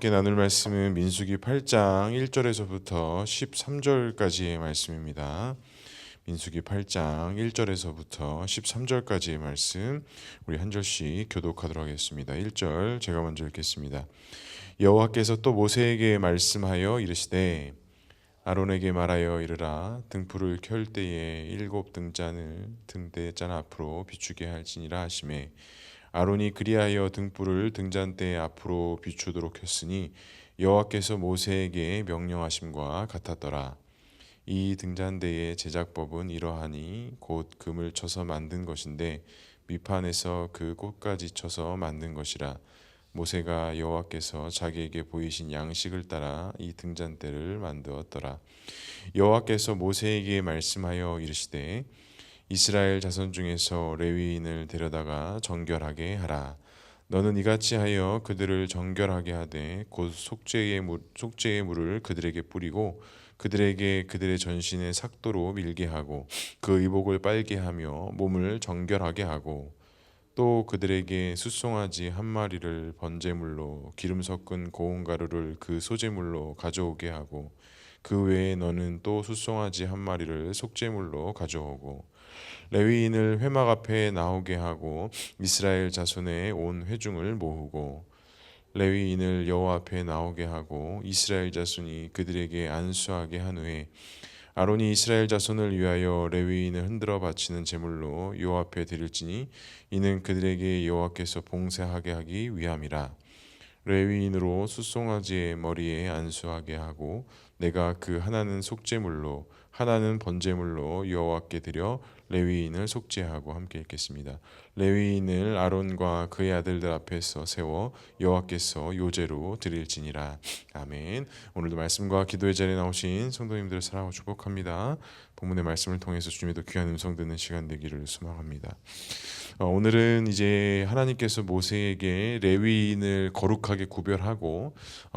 함께 나눌 말씀은 민수기 8장 1절에서부터 13절까지의 말씀입니다. 민수기 8장 1절에서부터 13절까지의 말씀 우리 한 절씩 교독하도록 하겠습니다. 1절 제가 먼저 읽겠습니다. 여호와께서 또 모세에게 말씀하여 이르시되 아론에게 말하여 이르라 등불을 켤 때에 7 등잔을 등대잔 앞으로 비추게 할지니라 하시매 아론이 그리하여 등불을 등잔대 앞으로 비추도록 했으니 여호와께서 모세에게 명령하심과 같았더라. 이 등잔대의 제작법은 이러하니 곧 금을 쳐서 만든 것인데 밑판에서 그 꽃까지 쳐서 만든 것이라. 모세가 여호와께서 자기에게 보이신 양식을 따라 이 등잔대를 만들었더라. 여호와께서 모세에게 말씀하여 이르시되 이스라엘 자손 중에서 레위인을 데려다가 정결하게 하라. 너는 이같이 하여 그들을 정결하게 하되 곧 속죄의 물을 그들에게 뿌리고 그들에게 그들의 전신에 삭도로 밀게 하고 그 의복을 빨게 하며 몸을 정결하게 하고 또 그들에게 숫송아지 한 마리를 번제물로 기름 섞은 고운 가루를 그 소제물로 가져오게 하고 그 외에 너는 또 숫송아지 한 마리를 속제물로 가져오고 레위인을 회막 앞에 나오게 하고 이스라엘 자손의 온 회중을 모으고 레위인을 여호와 앞에 나오게 하고 이스라엘 자손이 그들에게 안수하게 한 후에 아론이 이스라엘 자손을 위하여 레위인을 흔들어 바치는 제물로 여호와 앞에 드릴지니 이는 그들에게 여호와께서 봉사하게 하기 위함이라. 레위인으로 숫송아지의 머리에 안수하게 하고 내가 그 하나는 속죄물로 하나는 번제물로 여호와께 드려 레위인을 속죄하고 함께 읽겠습니다. 레위인을 아론과 그의 아들들 앞에서 세워 여호와께서 요제로 드릴지니라. 아멘. 오늘도 말씀과 기도의 자리에 나오신 성도님들을 사랑하고 축복합니다. 본문의 말씀을 통해서 주님의 더 귀한 음성 듣는 시간 되기를 소망합니다. 오늘은 이제 하나님께서 모세에게 레위인을 거룩하게 구별하고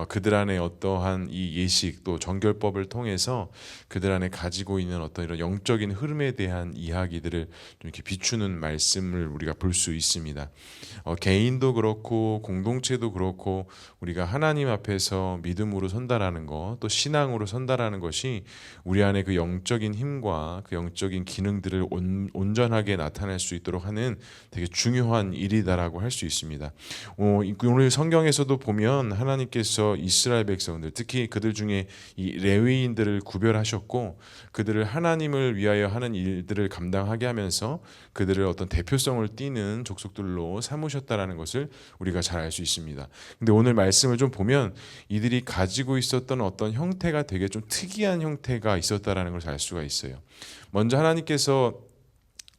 그들 안에 어떠한 이 예식 또 정결법을 통해서 그들 안에 가지고 있는 어떤 이런 영적인 흐름에 대한 이야기들을 좀 이렇게 비추는 말씀을 우리가 볼 수 있습니다. 개인도 그렇고 공동체도 그렇고 우리가 하나님 앞에서 믿음으로 선다라는 것, 또 신앙으로 선다라는 것이 우리 안에 그 영적인 힘과 그 영적인 기능들을 온전하게 나타낼 수 있도록 하는 되게 중요한 일이다라고 할 수 있습니다. 오늘 성경에서도 보면 하나님께서 이스라엘 백성들, 특히 그들 중에 이 레위인들을 구별하셨고 그들을 하나님을 위하여 하는 일들을 감당하게 하면서 그들을 어떤 대표성을 띠는 족속들로 삼으셨다라는 것을 우리가 잘 알 수 있습니다. 근데 오늘 말씀을 좀 보면 이들이 가지고 있었던 어떤 형태가 되게 좀 특이한 형태가 있었다라는 것을 알 수가 있어요. 먼저 하나님께서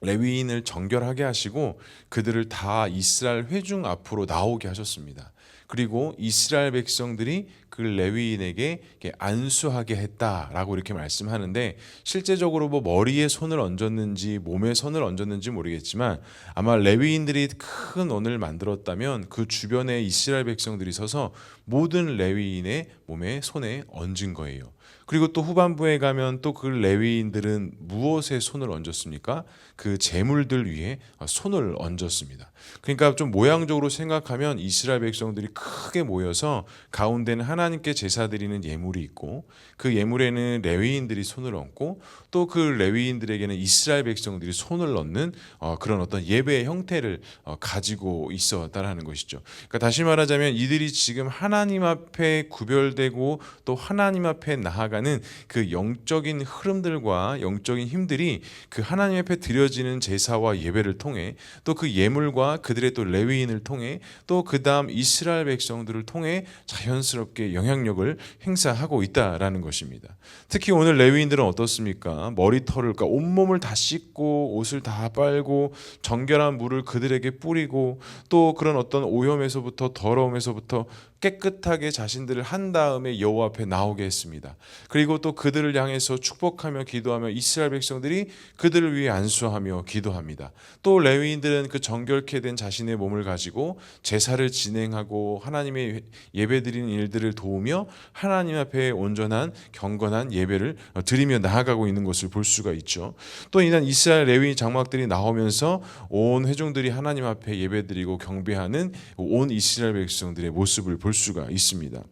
레위인을 정결하게 하시고 그들을 다 이스라엘 회중 앞으로 나오게 하셨습니다. 그리고 이스라엘 백성들이 그 레위인에게 안수하게 했다라고 이렇게 말씀하는데 실제적으로 뭐 머리에 손을 얹었는지 몸에 손을 얹었는지 모르겠지만 아마 레위인들이 큰 원을 만들었다면 그 주변에 이스라엘 백성들이 서서 모든 레위인의 몸에 손에 얹은 거예요. 그리고 또 후반부에 가면 또 그 레위인들은 무엇에 손을 얹었습니까? 그 제물들 위에 손을 얹었습니다. 그러니까 좀 모양적으로 생각하면 이스라엘 백성들이 크게 모여서 가운데는 하나님께 제사 드리는 예물이 있고 그 예물에는 레위인들이 손을 얹고 또 그 레위인들에게는 이스라엘 백성들이 손을 넣는 그런 어떤 예배의 형태를 가지고 있었다라는 것이죠. 그러니까 다시 말하자면 이들이 지금 하나님 앞에 구별되고 또 하나님 앞에 나아가는 그 영적인 흐름들과 영적인 힘들이 그 하나님 앞에 드려지는 제사와 예배를 통해 또 그 예물과 그들의 또 레위인을 통해 또 그 다음 이스라엘 백성들을 통해 자연스럽게 영향력을 행사하고 있다라는 것입니다. 특히 오늘 레위인들은 어떻습니까? 머리털을 그러니까 온몸을 다 씻고 옷을 다 빨고 정결한 물을 그들에게 뿌리고 또 그런 어떤 오염에서부터 더러움에서부터 깨끗하게 자신들을 한 다음에 여호와 앞에 나오게 했습니다. 그리고 또 그들을 향해서 축복하며 기도하며 이스라엘 백성들이 그들을 위해 안수하며 기도합니다. 또 레위인들은 그 정결케 된 자신의 몸을 가지고 제사를 진행하고 하나님의 예배드리는 일들을 도우며 하나님 앞에 온전한 경건한 예배를 드리며 나아가고 있는 것을 볼 수가 있죠. 또 이날 이스라엘 레위 장막들이 나오면서 온 회중들이 하나님 앞에 예배드리고 경배하는 온 이스라엘 백성들의 모습을 볼 볼 수가 있습니다.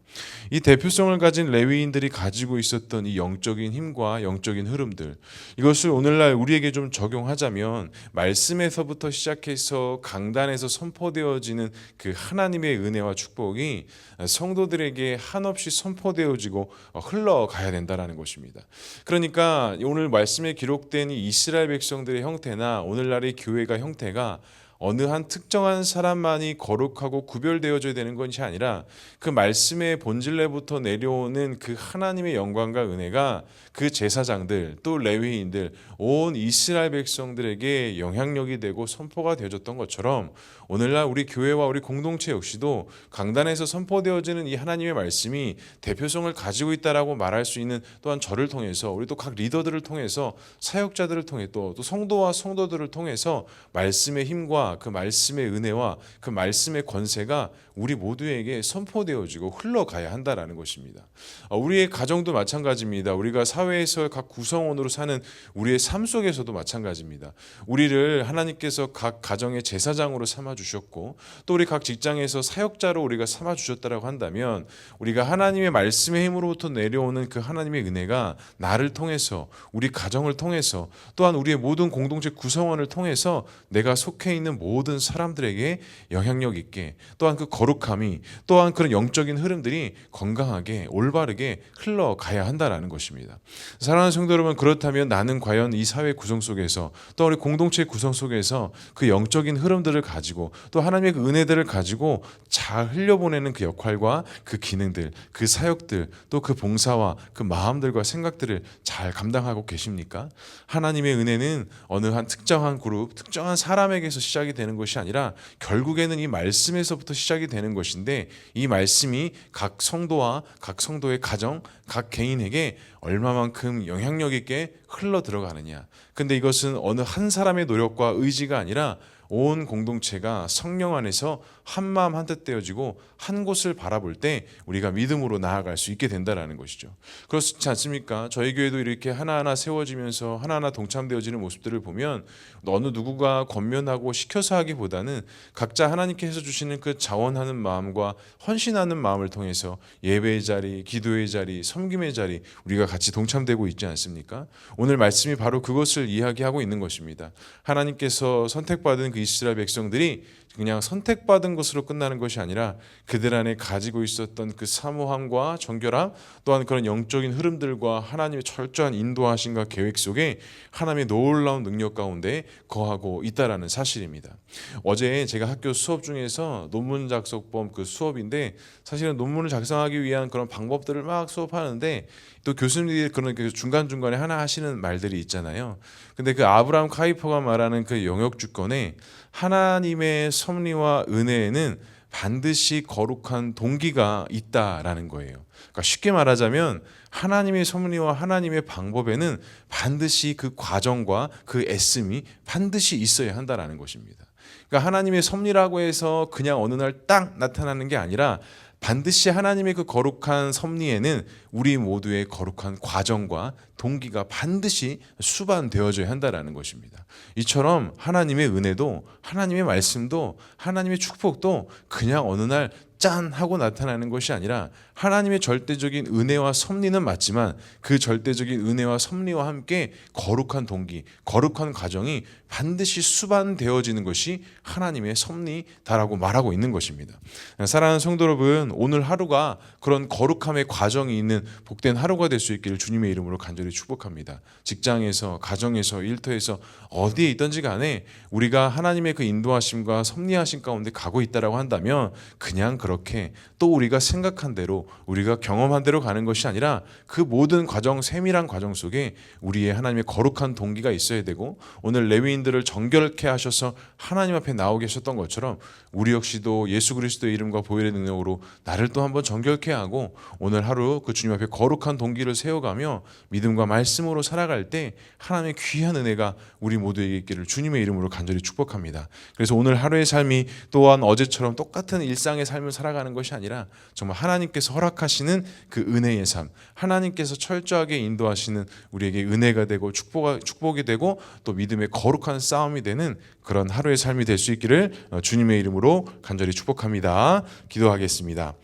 이 대표성을 가진 레위인들이 가지고 있었던 이 영적인 힘과 영적인 흐름들, 이것을 오늘날 우리에게 좀 적용하자면 말씀에서부터 시작해서 강단에서 선포되어지는 그 하나님의 은혜와 축복이 성도들에게 한없이 선포되어지고 흘러가야 된다는 것입니다. 그러니까 오늘 말씀에 기록된 이 이스라엘 백성들의 형태나 오늘날의 교회가 형태가 어느 한 특정한 사람만이 거룩하고 구별되어져야 되는 것이 아니라 그 말씀의 본질내부터 내려오는 그 하나님의 영광과 은혜가 그 제사장들 또 레위인들 온 이스라엘 백성들에게 영향력이 되고 선포가 되어졌던 것처럼 오늘날 우리 교회와 우리 공동체 역시도 강단에서 선포되어지는 이 하나님의 말씀이 대표성을 가지고 있다라고 말할 수 있는 또한 저를 통해서 우리 또 각 리더들을 통해서 사역자들을 통해 또 성도와 성도들을 통해서 말씀의 힘과 그 말씀의 은혜와 그 말씀의 권세가 우리 모두에게 선포되어지고 흘러가야 한다라는 것입니다. 우리의 가정도 마찬가지입니다. 우리가 사회에서 각 구성원으로 사는 우리의 삶 속에서도 마찬가지입니다. 우리를 하나님께서 각 가정의 제사장으로 삼아주셨고 또 우리 각 직장에서 사역자로 우리가 삼아주셨다라고 한다면 우리가 하나님의 말씀의 힘으로부터 내려오는 그 하나님의 은혜가 나를 통해서 우리 가정을 통해서 또한 우리의 모든 공동체 구성원을 통해서 내가 속해 있는 모든 사람들에게 영향력 있게 또한 그 거룩함이 또한 그런 영적인 흐름들이 건강하게 올바르게 흘러가야 한다라는 것입니다. 사랑하는 성도 여러분, 그렇다면 나는 과연 이 사회 구성 속에서 또 우리 공동체 구성 속에서 그 영적인 흐름들을 가지고 또 하나님의 그 은혜들을 가지고 잘 흘려보내는 그 역할과 그 기능들, 그 사역들 또 그 봉사와 그 마음들과 생각들을 잘 감당하고 계십니까? 하나님의 은혜는 어느 한 특정한 그룹, 특정한 사람에게서 시작이 되는 것이 아니라 결국에는 이 말씀에서부터 시작이 되는 것인데 이 말씀이 각 성도와 각 성도의 가정, 각 개인에게 얼마만큼 영향력 있게 흘러 들어가느냐. 근데 이것은 어느 한 사람의 노력과 의지가 아니라 온 공동체가 성령 안에서 한마음 한뜻 되어지고 한 곳을 바라볼 때 우리가 믿음으로 나아갈 수 있게 된다는 것이죠. 그렇지 않습니까? 저희 교회도 이렇게 하나하나 세워지면서 하나하나 동참되어지는 모습들을 보면 어느 누구가 권면하고 시켜서 하기보다는 각자 하나님께서 주시는 그 자원하는 마음과 헌신하는 마음을 통해서 예배의 자리, 기도의 자리, 섬김의 자리 우리가 같이 동참되고 있지 않습니까? 오늘 말씀이 바로 그것을 이야기하고 있는 것입니다. 하나님께서 선택받은 그 이스라엘 백성들이 그냥 선택받은 것으로 끝나는 것이 아니라 그들 안에 가지고 있었던 그 사모함과 정결함 또한 그런 영적인 흐름들과 하나님의 철저한 인도하심과 계획 속에 하나님의 놀라운 능력 가운데 거하고 있다라는 사실입니다. 어제 제가 학교 수업 중에서 논문 작성법 그 수업인데 사실은 논문을 작성하기 위한 그런 방법들을 막 수업하는데 또 교수님들이 그런 중간중간에 하나 하시는 말들이 있잖아요. 근데 그 아브라함 카이퍼가 말하는 그 영역 주권에 하나님의 섭리와 은혜에는 반드시 거룩한 동기가 있다라는 거예요. 그러니까 쉽게 말하자면 하나님의 섭리와 하나님의 방법에는 반드시 그 과정과 그 애씀이 반드시 있어야 한다라는 것입니다. 그러니까 하나님의 섭리라고 해서 그냥 어느 날 딱 나타나는 게 아니라 반드시 하나님의 그 거룩한 섭리에는 우리 모두의 거룩한 과정과 동기가 반드시 수반되어져야 한다는 것입니다. 이처럼 하나님의 은혜도 하나님의 말씀도 하나님의 축복도 그냥 어느 날 짠 하고 나타나는 것이 아니라 하나님의 절대적인 은혜와 섭리는 맞지만 그 절대적인 은혜와 섭리와 함께 거룩한 동기, 거룩한 과정이 반드시 수반되어지는 것이 하나님의 섭리다라고 말하고 있는 것입니다. 사랑하는 성도 여러분, 오늘 하루가 그런 거룩함의 과정이 있는 복된 하루가 될 수 있기를 주님의 이름으로 간절히 축복합니다. 직장에서, 가정에서, 일터에서 어디에 있든지 간에 우리가 하나님의 그 인도하심과 섭리하심 가운데 가고 있다라고 한다면 그냥 그렇게 또 우리가 생각한 대로 우리가 경험한 대로 가는 것이 아니라 그 모든 과정, 세밀한 과정 속에 우리의 하나님의 거룩한 동기가 있어야 되고 오늘 레위인들을 정결케 하셔서 하나님 앞에 나오게 하셨던 것처럼 우리 역시도 예수 그리스도의 이름과 보혈의 능력으로 나를 또 한번 정결케 하고 오늘 하루 그 주님 앞에 거룩한 동기를 세워가며 믿음과 믿음과 말씀으로 살아갈 때 하나님의 귀한 은혜가 우리 모두에게 있기를 주님의 이름으로 간절히 축복합니다. 그래서 오늘 하루의 삶이 또한 어제처럼 똑같은 일상의 삶을 살아가는 것이 아니라 정말 하나님께서 허락하시는 그 은혜의 삶, 하나님께서 철저하게 인도하시는 우리에게 은혜가 되고 축복이 되고 또 믿음의 거룩한 싸움이 되는 그런 하루의 삶이 될 수 있기를 주님의 이름으로 간절히 축복합니다. 기도하겠습니다.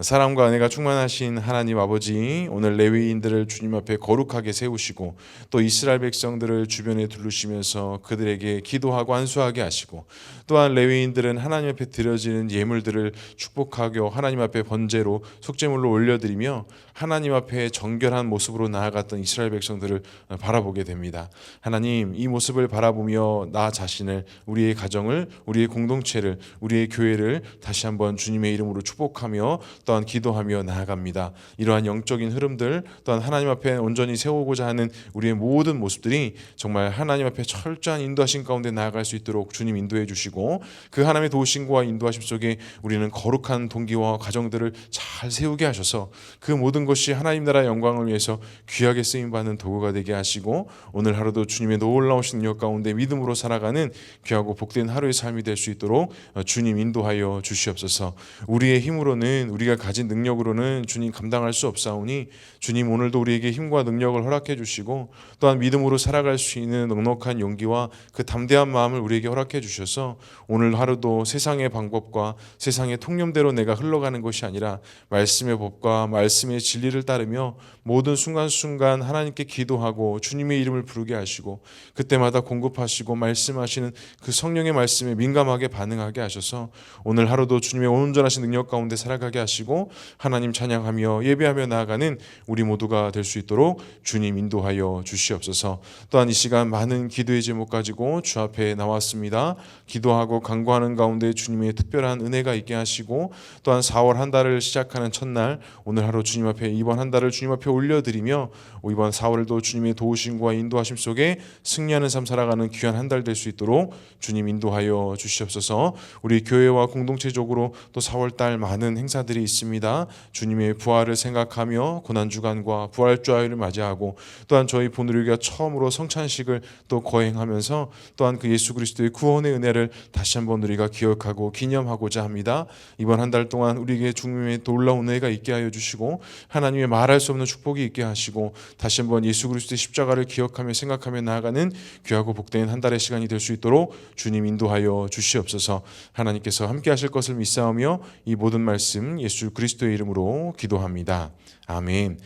사랑과 은혜가 충만하신 하나님 아버지, 오늘 레위인들을 주님 앞에 거룩하게 세우시고 또 이스라엘 백성들을 주변에 두르시면서 그들에게 기도하고 안수하게 하시고, 또한 레위인들은 하나님 앞에 드려지는 예물들을 축복하고 하나님 앞에 번제로 속죄물로 올려드리며 하나님 앞에 정결한 모습으로 나아갔던 이스라엘 백성들을 바라보게 됩니다. 하나님, 이 모습을 바라보며 나 자신을, 우리의 가정을, 우리의 공동체를, 우리의 교회를 다시 한번 주님의 이름으로 축복하며 또한 기도하며 나아갑니다. 이러한 영적인 흐름들, 또한 하나님 앞에 온전히 세우고자 하는 우리의 모든 모습들이 정말 하나님 앞에 철저한 인도하신 가운데 나아갈 수 있도록 주님 인도해 주시고, 그 하나님의 도우심과 인도하심 속에 우리는 거룩한 동기와 가정들을 잘 세우게 하셔서 그 모든 것이 하나님 나라의 영광을 위해서 귀하게 쓰임받는 도구가 되게 하시고, 오늘 하루도 주님의 놀라우신 능력 가운데 믿음으로 살아가는 귀하고 복된 하루의 삶이 될 수 있도록 주님 인도하여 주시옵소서. 우리의 힘으로는, 우리가 가진 능력으로는 주님 감당할 수 없사오니 주님 오늘도 우리에게 힘과 능력을 허락해 주시고, 또한 믿음으로 살아갈 수 있는 넉넉한 용기와 그 담대한 마음을 우리에게 허락해 주셔서 오늘 하루도 세상의 방법과 세상의 통념대로 내가 흘러가는 것이 아니라 말씀의 법과 말씀의 진리를 따르며 모든 순간순간 하나님께 기도하고 주님의 이름을 부르게 하시고 그때마다 공급하시고 말씀하시는 그 성령의 말씀에 민감하게 반응하게 하셔서 오늘 하루도 주님의 온전하신 능력 가운데 살아가게 하시고 하나님 찬양하며 예배하며 나아가는 우리 모두가 될 수 있도록 주님 인도하여 주시옵소서. 또한 이 시간 많은 기도의 제목 가지고 주 앞에 나왔습니다. 기도하고 간구하는 가운데 주님의 특별한 은혜가 있게 하시고, 또한 4월 한 달을 시작하는 첫날 오늘 하루 주님 앞에 이번 한 달을 주님 앞에 올려드리며 이번 4월도 주님의 도우심과 인도하심 속에 승리하는 삶 살아가는 귀한 한 달 될 수 있도록 주님 인도하여 주시옵소서. 우리 교회와 공동체적으로 또 4월 달 많은 행사들이 있습니다. 주님의 부활을 생각하며 고난주간과 부활주일을 맞이하고, 또한 저희 본우리가 처음으로 성찬식을 또 거행하면서 또한 그 예수 그리스도의 구원의 은혜를 다시 한번 우리가 기억하고 기념하고자 합니다. 이번 한 달 동안 우리에게 주님의 놀라운 은혜가 있게 하여 주시고 하나님의 말할 수 없는 축복이 있게 하시고 다시 한번 예수 그리스도의 십자가를 기억하며 생각하며 나아가는 귀하고 복된 한 달의 시간이 될 수 있도록 주님 인도하여 주시옵소서. 하나님께서 함께 하실 것을 믿사오며 이 모든 말씀 예수 그리스도의 이름으로 기도합니다. 아멘.